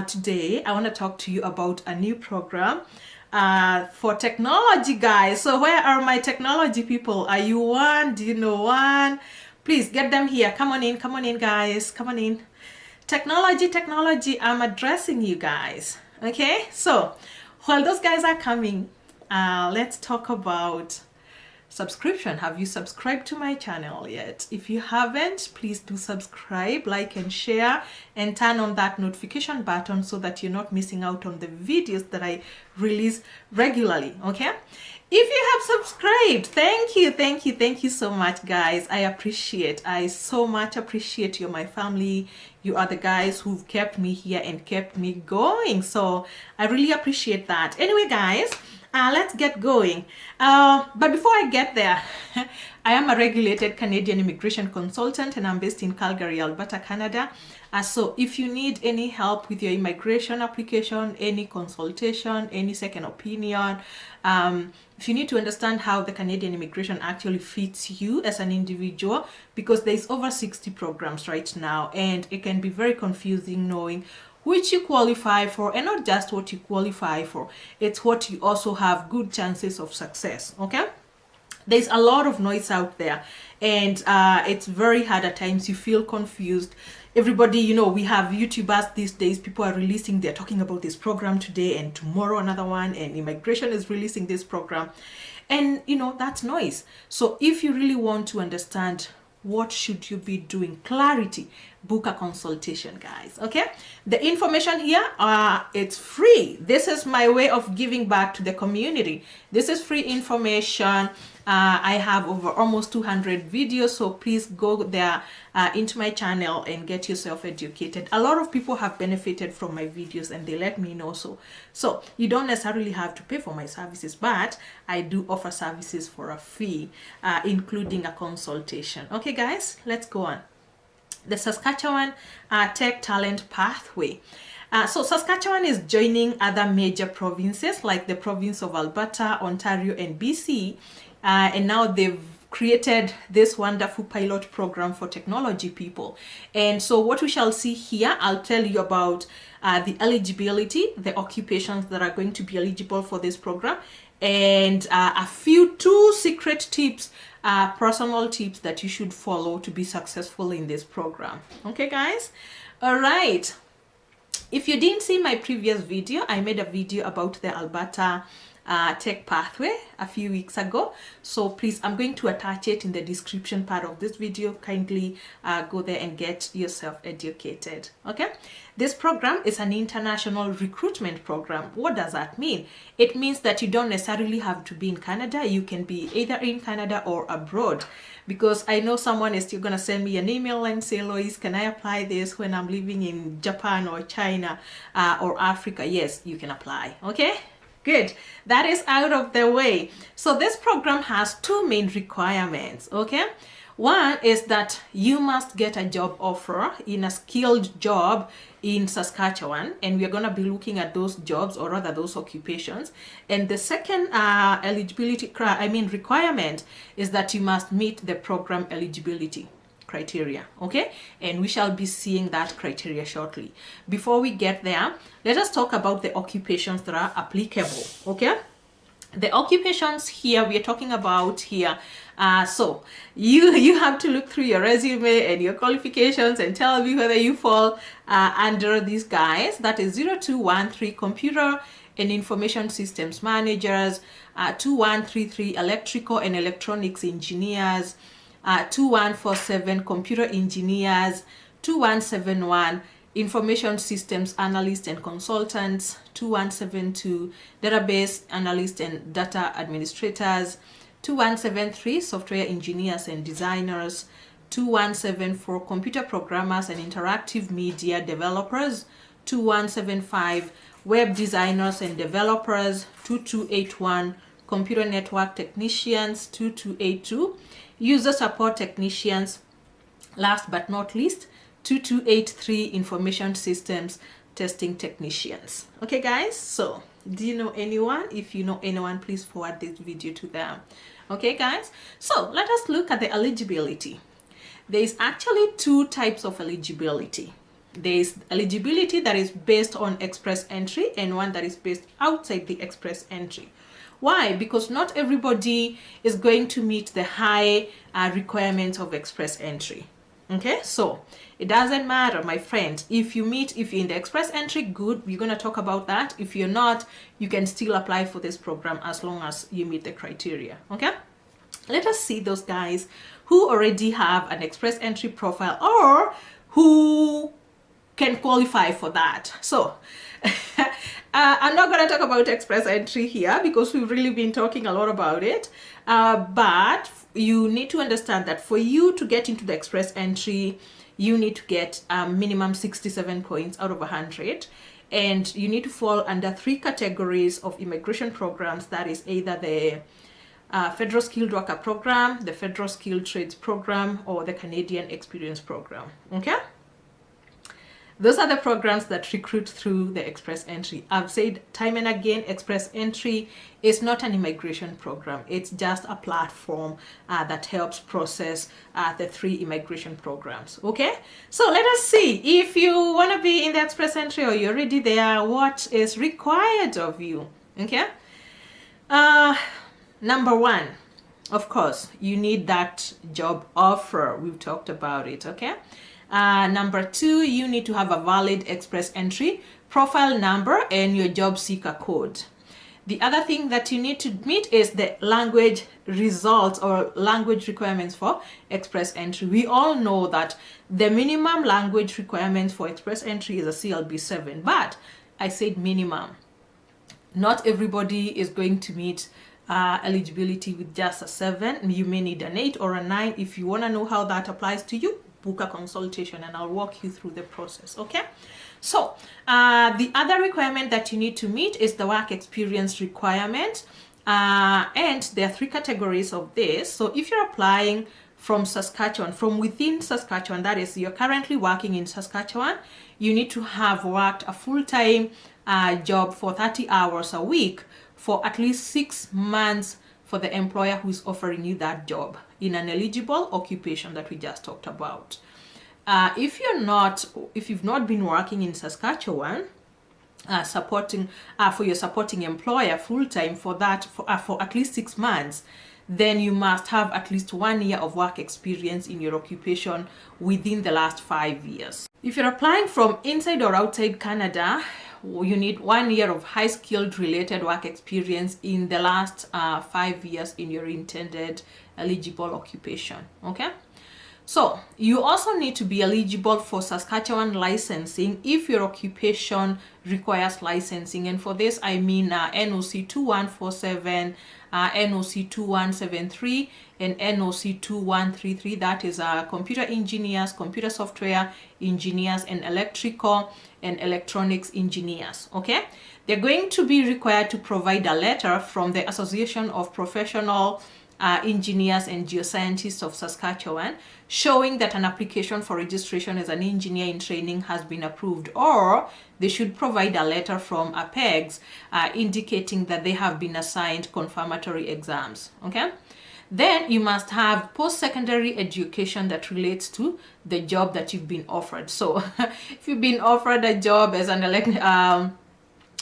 Today I want to talk to you about a new program for technology, guys. So where are my technology people? Are you one? Do you know one? Please get them here. Come on in, guys. Come on in. Technology, I'm addressing you guys. Okay, so while those guys are coming, let's talk about subscription. Have you subscribed to my channel yet? If you haven't, please do subscribe, like and share, and turn on that notification button so that you're not missing out on the videos that I release regularly. Okay, if you have subscribed, thank you so much, guys. I so much appreciate you, my family. You are the guys who've kept me here and kept me going, so I really appreciate that. Anyway, guys, let's get going. But before I get there, I am a regulated Canadian immigration consultant and I'm based in Calgary, Alberta, Canada. So if you need any help with your immigration application, any consultation, any second opinion, if you need to understand how the Canadian immigration actually fits you as an individual, because there's over 60 programs right now and it can be very confusing knowing which you qualify for, and not just what you qualify for, it's what you also have good chances of success. Okay, there's a lot of noise out there and it's very hard at times. You feel confused. Everybody, you know, we have YouTubers these days, people are releasing, they're talking about this program today and tomorrow another one, and immigration is releasing this program, and you know, that's noise. So if you really want to understand what should you be doing, clarity, book a consultation, guys. Okay, the information here, it's free. This is my way of giving back to the community. This is free information. I have over almost 200 videos, so please go there into my channel and get yourself educated. A lot of people have benefited from my videos and they let me know so you don't necessarily have to pay for my services, but I do offer services for a fee, including a consultation. Okay, guys, let's go on. The Saskatchewan Tech Talent Pathway. So Saskatchewan is joining other major provinces like the province of Alberta, Ontario, and BC. And now they've created this wonderful pilot program for technology people. And so what we shall see here, I'll tell you about the eligibility, the occupations that are going to be eligible for this program, and a few two secret tips, personal tips that you should follow to be successful in this program. Okay, guys? All right. If you didn't see my previous video, I made a video about the Alberta tech pathway a few weeks ago, so please, I'm going to attach it in the description part of this video. Kindly go there and get yourself educated. Okay, this program is an international recruitment program. What does that mean? It means that you don't necessarily have to be in Canada. You can be either in Canada or abroad, because I know someone is still gonna send me an email and say, Lois, can I apply this when I'm living in Japan or China or Africa? Yes, you can apply. Okay, good, that is out of the way. So this program has two main requirements. Okay, one is that you must get a job offer in a skilled job in Saskatchewan, and we're going to be looking at those jobs, or rather those occupations. And the second requirement is that you must meet the program eligibility criteria. Okay, and we shall be seeing that criteria shortly. Before we get there, let us talk about the occupations that are applicable. Okay, the occupations here we are talking about here, so you have to look through your resume and your qualifications and tell me whether you fall under these guys. That is 0213 computer and information systems managers, 2133 electrical and electronics engineers, 2147 computer engineers, 2171 information systems analysts and consultants, 2172 database analysts and data administrators, 2173 software engineers and designers, 2174 computer programmers and interactive media developers, 2175 web designers and developers, 2281 computer network technicians, 2282 user support technicians, last but not least 2283 information systems testing technicians. Okay, guys, so do you know anyone? If you know anyone, please forward this video to them. Okay, guys, so let us look at the eligibility. There is actually two types of eligibility. There is eligibility that is based on express entry and one that is based outside the express entry. Why? Because not everybody is going to meet the high requirements of express entry. Okay, so it doesn't matter, my friend. If you're in the express entry, good, we're going to talk about that. If you're not, you can still apply for this program as long as you meet the criteria. Okay, let us see those guys who already have an express entry profile or who can qualify for that. So I'm not going to talk about express entry here because we've really been talking a lot about it, but you need to understand that for you to get into the express entry, you need to get minimum 67 points out of 100, and you need to fall under 3 categories of immigration programs. That is either the Federal Skilled Worker Program, the Federal Skilled Trades Program, or the Canadian Experience Program. Okay, those are the programs that recruit through the express entry. I've said time and again, express entry is not an immigration program. It's just a platform that helps process the 3 immigration programs. Okay, so let us see if you want to be in the express entry or you're already there, what is required of you. Okay, number 1, of course, you need that job offer. We've talked about it. Okay, number 2, you need to have a valid express entry profile number and your job seeker code. The other thing that you need to meet is the language results or language requirements for express entry. We all know that the minimum language requirements for express entry is a CLB 7, but I said minimum. Not everybody is going to meet eligibility with just a 7. You may need an 8 or a 9. If you want to know how that applies to you, book a consultation and I'll walk you through the process. Okay, so the other requirement that you need to meet is the work experience requirement, and there are 3 categories of this. So if you're applying from Saskatchewan, from within Saskatchewan, that is, you're currently working in Saskatchewan, you need to have worked a full-time job for 30 hours a week for at least 6 months for the employer who is offering you that job in an eligible occupation that we just talked about. If you've not been working in Saskatchewan, for your supporting employer full-time for at least 6 months, then you must have at least 1 year of work experience in your occupation within the last 5 years. If you're applying from inside or outside Canada, you need 1 year of high-skilled related work experience in the last 5 years in your intended eligible occupation. Okay, so you also need to be eligible for Saskatchewan licensing if your occupation requires licensing, and for this I mean NOC 2147, NOC 2173, and NOC 2133. That is computer engineers, computer software engineers, and electrical and electronics engineers. Okay, they're going to be required to provide a letter from the Association of Professional Engineers and Geoscientists of Saskatchewan showing that an application for registration as an engineer in training has been approved, or they should provide a letter from APEGS indicating that they have been assigned confirmatory exams. Okay, then you must have post-secondary education that relates to the job that you've been offered. So if you've been offered a job as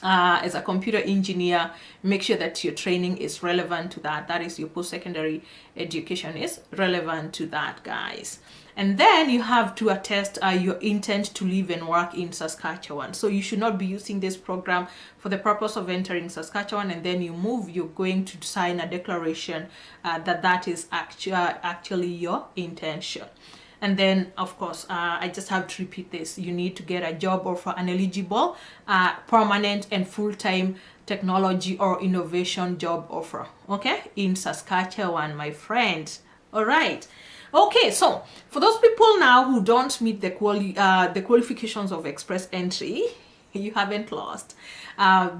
as a computer engineer, make sure that your training is relevant to that. That is, your post-secondary education is relevant to that, guys. And then you have to attest your intent to live and work in Saskatchewan. So you should not be using this program for the purpose of entering Saskatchewan and then you move. You're going to sign a declaration that is actually your intention. And then, of course, I just have to repeat this. You need to get a job offer, an eligible, permanent and full-time technology or innovation job offer, okay, in Saskatchewan, my friend. All right. Okay, so for those people now who don't meet the qualifications of express entry, you haven't lost.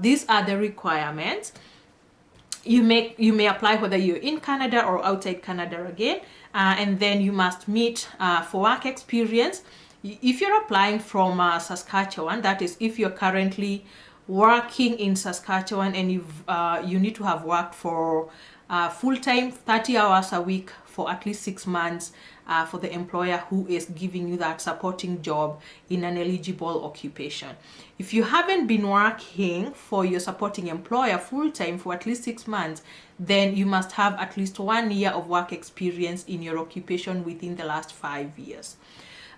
These are the requirements. You may apply whether you're in Canada or outside Canada again, and then you must meet for work experience. If you're applying from Saskatchewan, that is, if you're currently working in Saskatchewan and you need to have worked for full-time 30 hours a week for at least 6 months for the employer who is giving you that supporting job in an eligible occupation. If you haven't been working for your supporting employer full-time for at least 6 months, then you must have at least 1 year of work experience in your occupation within the last 5 years.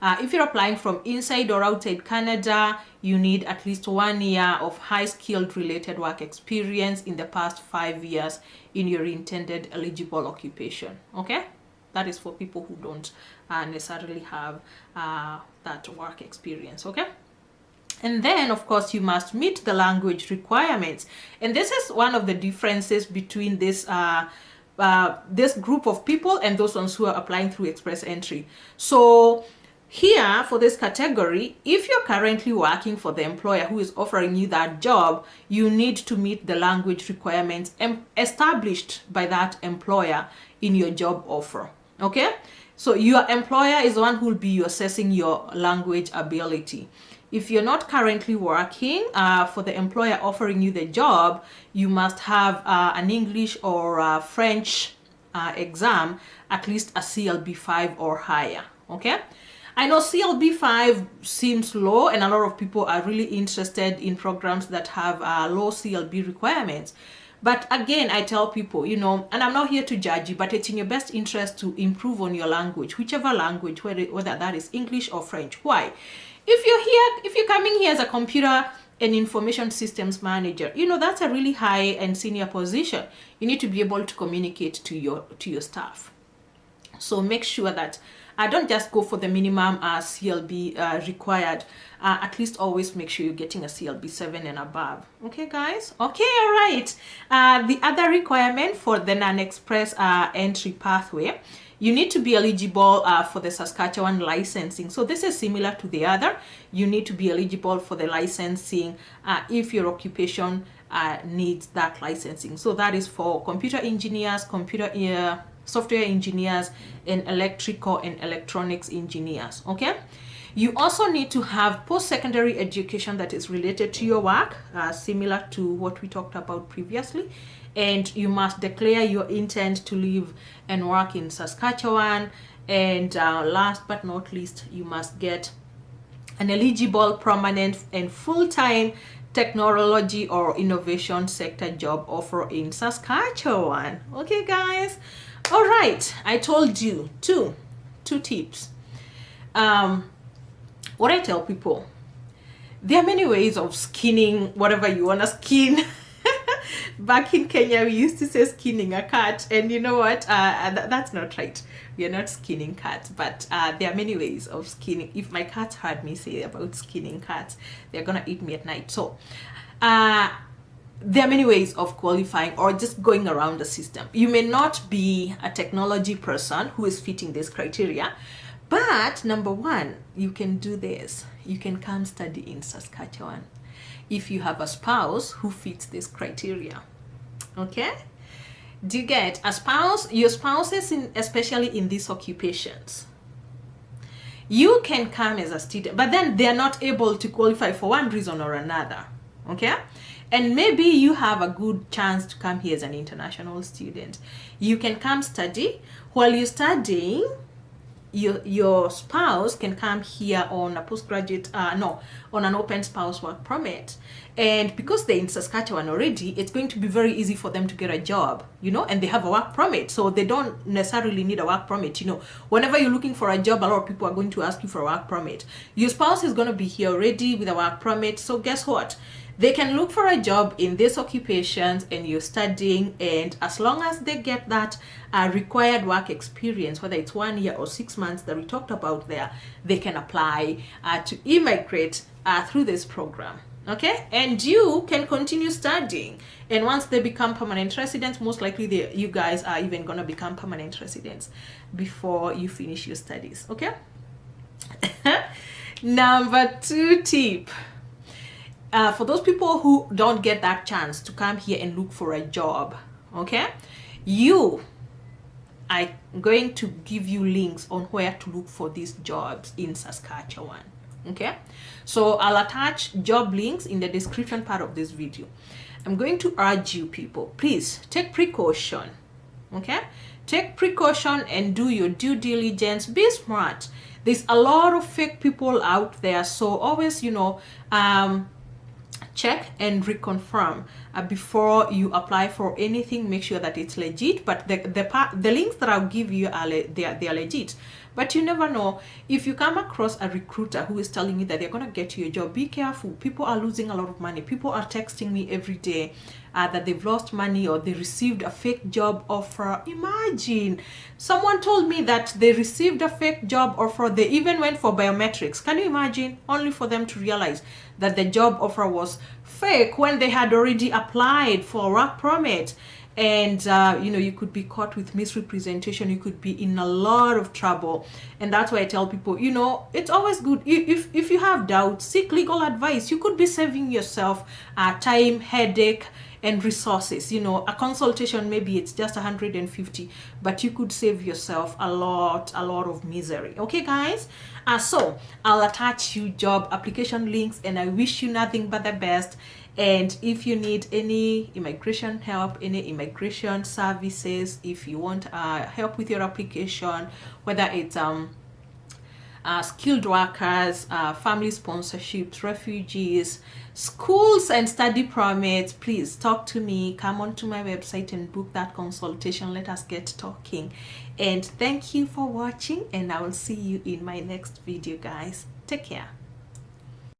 If you're applying from inside or outside Canada, you need at least 1 year of high-skilled related work experience in the past 5 years in your intended eligible occupation. Okay? That is for people who don't necessarily have that work experience. Okay? And then, of course, you must meet the language requirements. And this is one of the differences between this group of people and those ones who are applying through express entry. So here for this category, if you're currently working for the employer who is offering you that job, you need to meet the language requirements established by that employer in your job offer. Okay? So your employer is the one who will be assessing your language ability. If you're not currently working for the employer offering you the job, you must have an English or French exam, at least a CLB 5 or higher. Okay? I know CLB 5 seems low, and a lot of people are really interested in programs that have low CLB requirements. But again, I tell people, and I'm not here to judge you, but it's in your best interest to improve on your language, whichever language, whether that is English or French. Why? If you're coming here as a computer and information systems manager, that's a really high and senior position. You need to be able to communicate to your staff. So make sure that don't just go for the minimum CLB required. At least always make sure you're getting a CLB 7 and above. Okay, guys? Okay, all right. The other requirement for the non-express entry pathway, you need to be eligible for the Saskatchewan licensing. So this is similar to the other. You need to be eligible for the licensing if your occupation needs that licensing. So that is for computer engineers, software engineers, and electrical and electronics engineers. Okay? You also need to have post-secondary education that is related to your work, similar to what we talked about previously. And you must declare your intent to live and work in Saskatchewan. And last but not least, you must get an eligible, permanent, and full-time technology or innovation sector job offer in Saskatchewan. Okay, guys? All right. I told you two tips. What I tell people, there are many ways of skinning whatever you want to skin. Back in Kenya, we used to say skinning a cat, and you know what? That's not right. We are not skinning cats, but there are many ways of skinning. If my cats heard me say about skinning cats, they're gonna eat me at night. So there are many ways of qualifying or just going around the system. You may not be a technology person who is fitting this criteria, but number one, you can do this. You can come study in Saskatchewan if you have a spouse who fits this criteria. Okay? Do you get a spouse? Your spouses, especially in these occupations, you can come as a student, but then they're not able to qualify for one reason or another. Okay? And maybe you have a good chance to come here as an international student. You can come study. While you're studying, your spouse can come here on a postgraduate, on an open spouse work permit. And because they're in Saskatchewan already, it's going to be very easy for them to get a job, and they have a work permit. So they don't necessarily need a work permit. Whenever you're looking for a job, a lot of people are going to ask you for a work permit. Your spouse is going to be here already with a work permit. So guess what? They can look for a job in these occupations and you're studying, and as long as they get that required work experience, whether it's 1 year or 6 months that we talked about there, they can apply to Immigrate through this program. Okay? And you can continue studying. And once they become permanent residents, most likely you guys are even going to become permanent residents before you finish your studies. Okay? Number 2 tip. For those people who don't get that chance to come here and look for a job, okay, I'm going to give you links on where to look for these jobs in Saskatchewan. Okay, so I'll attach job links in the description part of this video. I'm going to urge you people, please take precaution. Okay, take precaution and do your due diligence. Be smart. There's a lot of fake people out there, so always, you know, check and reconfirm before you apply for anything. Make sure that it's legit. But the links that I'll give you are they are legit. But you never know, if you come across a recruiter who is telling you that they're gonna get you a job, be careful. People are losing a lot of money. People are texting me every day that they've lost money or they received a fake job offer. Imagine, someone told me that they received a fake job offer. They even went for biometrics. Can you imagine? Only for them to realize that the job offer was fake when they had already applied for a work permit. And you know, you could be caught with misrepresentation. You could be in a lot of trouble. And that's why I tell people, you know, it's always good, if you have doubts, seek legal advice. You could be saving yourself time, headache, and resources. You know, a consultation, maybe it's just 150, but you could save yourself a lot of misery. Okay guys, so I'll attach you job application links, and I wish you nothing but the best. And if you need any immigration help, any immigration services, if you want help with your application, whether it's skilled workers, family sponsorships, refugees, schools and study permits, please talk to me. Come onto my website and book that consultation. Let us get talking. And thank you for watching, and I will see you in my next video guys. Take care.